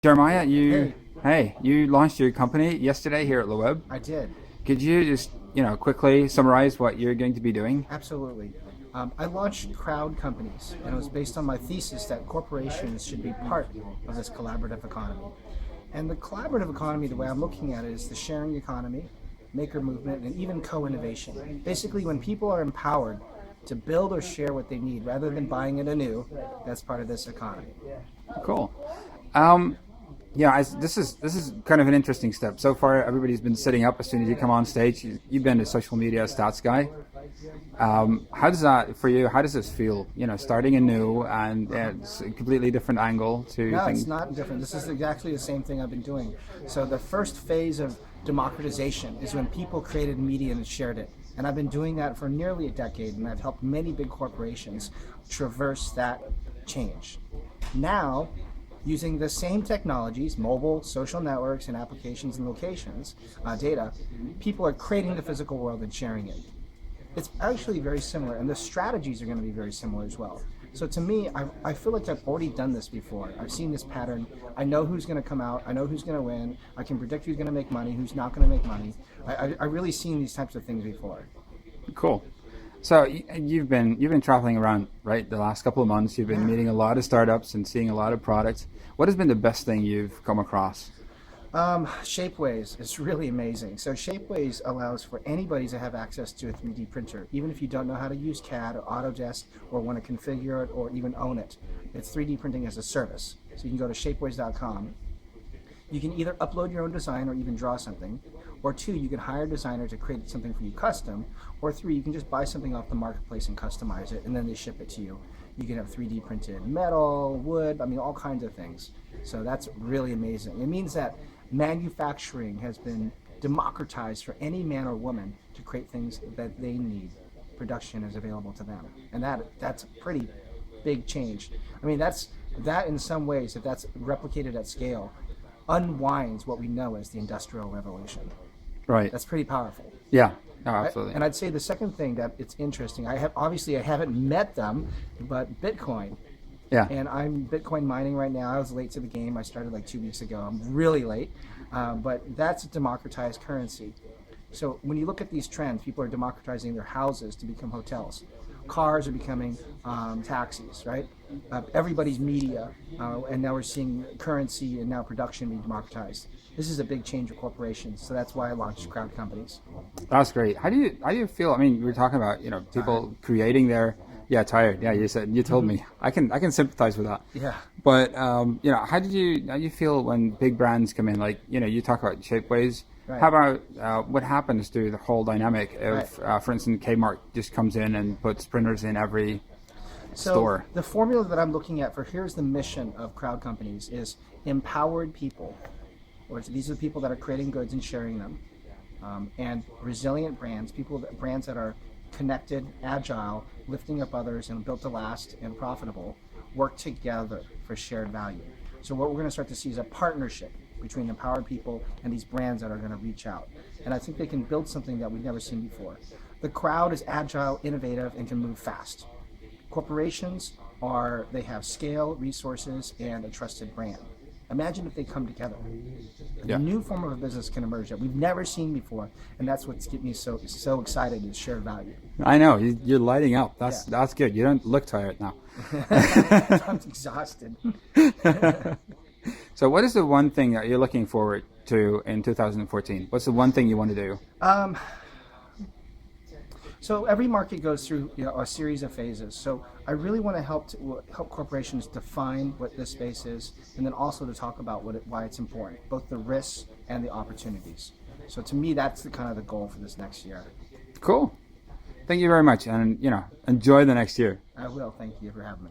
Jeremiah, Hey, you launched your company yesterday here at LeWeb. I did. Could you just, quickly summarize what you're going to be doing? Absolutely. I launched crowd companies, and it was based on my thesis that corporations should be part of this collaborative economy. And the collaborative economy, the way I'm looking at it, is the sharing economy, maker movement, and even co-innovation. Basically, when people are empowered to build or share what they need rather than buying it anew, that's part of this economy. Cool. Yeah, this is kind of an interesting step. So far, everybody's been sitting up as soon as you come on stage. You've been a social media stats guy. How does that for you? How does this feel? Starting anew and it's a completely different angle to No, things. it's not different. This is exactly the same thing I've been doing. So the first phase of democratization is when people created media and shared it. And I've been doing that for nearly a decade, and I've helped many big corporations traverse that change. Now, using the same technologies, mobile, social networks, and applications and locations, data, people are creating the physical world and sharing it. It's actually very similar, and the strategies are going to be very similar as well. So to me, I feel like I've already done this before. I've seen this pattern. I know who's going to come out. I know who's going to win. I can predict who's going to make money, who's not going to make money. I really seen these types of things before. Cool. So you've been traveling around, right? The last couple of months, you've been meeting a lot of startups and seeing a lot of products. What has been the best thing you've come across? Shapeways is really amazing. So Shapeways allows for anybody to have access to a 3D printer, even if you don't know how to use CAD or Autodesk or want to configure it or even own it. It's 3D printing as a service. So you can go to shapeways.com. You can either upload your own design or even draw something, or two, you can hire a designer to create something for you custom, or three, you can just buy something off the marketplace and customize it, and then they ship it to you. You can have 3D printed metal, wood, all kinds of things. So that's really amazing. It means that manufacturing has been democratized for any man or woman to create things that they need. Production is available to them, and that's a pretty big change. That in some ways, if that's replicated at scale, unwinds what we know as the Industrial Revolution. Right. That's pretty powerful. Yeah. Oh, absolutely. And I'd say the second thing that it's interesting, I haven't met them, but Bitcoin. Yeah. And I'm Bitcoin mining right now. I was late to the game. I started like 2 weeks ago. I'm really late. But that's a democratized currency. So when you look at these trends, people are democratizing their houses to become hotels. Cars are becoming taxis, right? Everybody's media, and now we're seeing currency and now production being democratized. This is a big change for corporations, so that's why I launched crowd companies. That's great. How do you feel? We were talking about people creating their tired. Yeah, you told me. I can sympathize with that. Yeah. But how do you feel when big brands come in? Like you talk about Shapeways. Right. How about what happens to the whole dynamic if, Right. for instance, Kmart just comes in and puts printers in every store? The formula that I'm looking at for here's the mission of crowd companies is empowered people, or these are the people that are creating goods and sharing them, and resilient brands, brands that are connected, agile, lifting up others, and built to last and profitable, work together for shared value. So what we're going to start to see is a partnership between empowered people and these brands that are going to reach out. And I think they can build something that we've never seen before. The crowd is agile, innovative, and can move fast. Corporations they have scale, resources, and a trusted brand. Imagine if they come together. Yeah. A new form of a business can emerge that we've never seen before, and that's what's getting me so excited is shared value. I know you're lighting up. That's good. You don't look tired now. I'm exhausted. So, what is the one thing that you're looking forward to in 2014? What's the one thing you want to do? So every market goes through a series of phases. So I really want to help corporations define what this space is, and then also to talk about why it's important, both the risks and the opportunities. So to me, that's the kind of the goal for this next year. Cool. Thank you very much, and enjoy the next year. I will. Thank you for having me.